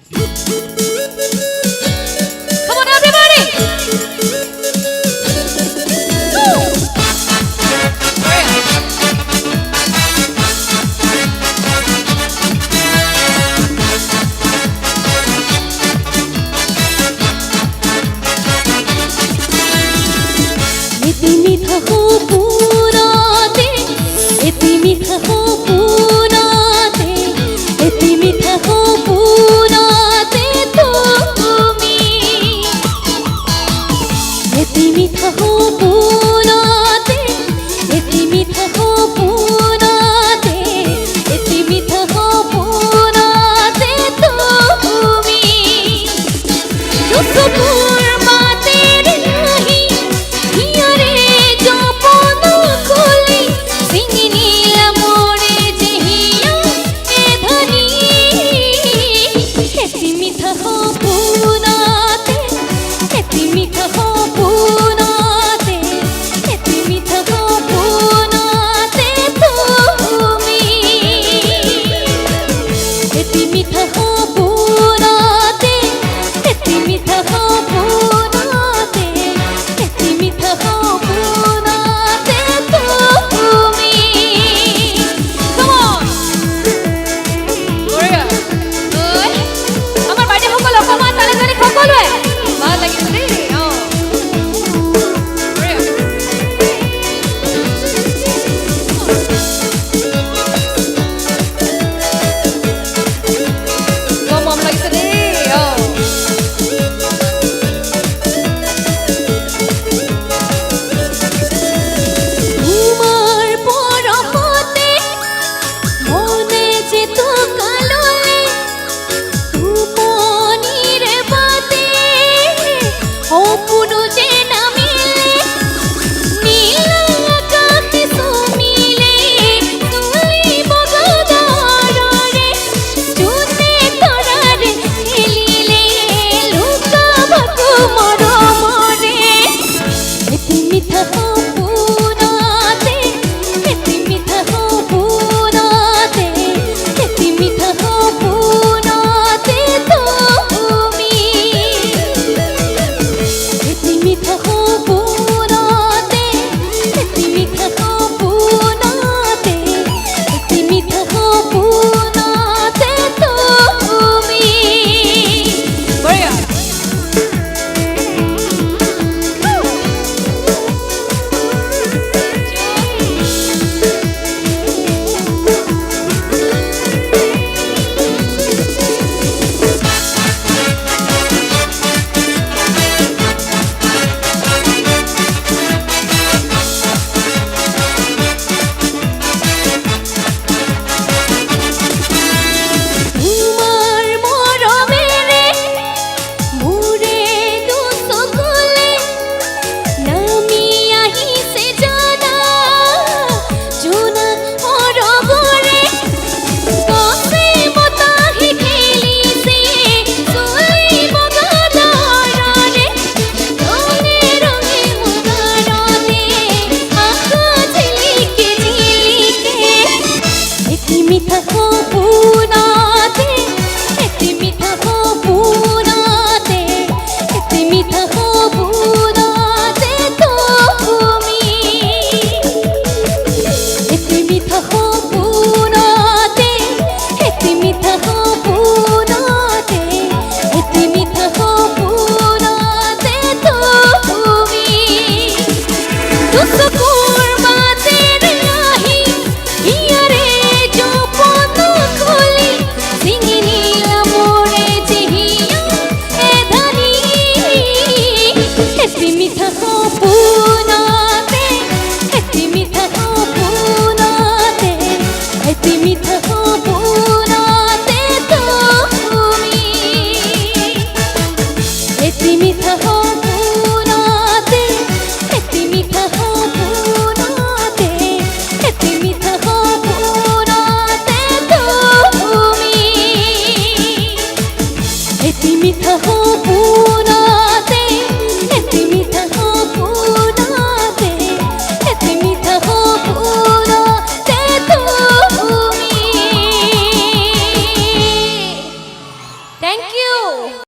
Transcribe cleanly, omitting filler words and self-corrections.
Come on, everybody! इतनी मीठा हो पूरा दे, इतनी मीठा हो पूरा दे, इतनी मीठा हो पूरा दे তুমি, इतनी मीठा हो पूरा दे, इतनी मीठा हो पूरा दे, इतनी मीठा हो पूरा दे তুমি, जो सुबह बातें नहीं हियरे जो पोनो खोली सिंगिनीला मोरे जहिया ए धनी एती मीठा हो पुनाते एती मीठा हो पुनाते एती मीठा हो पुनाते তুমি एती मीठा हो पुनाते एती मीठा हो पुनाते एती मीठा हो पुनाते তুমি Come on! Gloria! Good! আমার বাড়ি সকল অকমান তালে তালে সকলোৱে ভাল লাগিছে দেই Gloria! মম লাগিছে দেই তোমার পরহতে মনে যে তো কালোলে তুমনির বাতে অপুরু যে নামিলে নীল আকাশে সুমিলে তুলি বগদারে চুনে তরারে খেলিলে লুকাবাকু মরমরে এতি মিঠা हो পুনাতে এতি মিঠা हो পুনাতে এতি মিঠা हो পুনাতে তুমি এতি মিঠা हो পুনাতে এতি মিঠা हो পুনাতে এতি মিঠা हो পুনাতে তুমি Gloria! তোমার মরমেরে মুরে দুসকলে নামি আহিছে জানা জোনা অৰবৰে কছে বতাহে খেলিছে চলি বগদাৰে ৰঙে ৰঙে মুগাৰতে আকাশ ঝিলিকে ঝিলিকে এতি মিঠা हो পুনাতে এতি মিঠা हो পুনাতে এতি মিঠা हो পুনাতে তুমি এতি মিঠা हो পুনাতে এতি মিঠা हो পুনাতে এতি মিঠা हो পুনাতে তুমি দুসকুর বাতের নাহি হিয়রে जो पोनो खोली सिंगिनीला मोरे जहिया ए धनी एति मीठा हो पुनाते एति मीठा हो पुनाते एति मीठा हो पुनाते তুমি एति मीठा हो पुनाते एति मीठा हो पुनाते एति मीठा हो पुनाते তুমি एति मीठा हो पुनाते एति मीठा हो पुनाते एति मीठा हो पुनाते তুমি থ্যাংক ইউ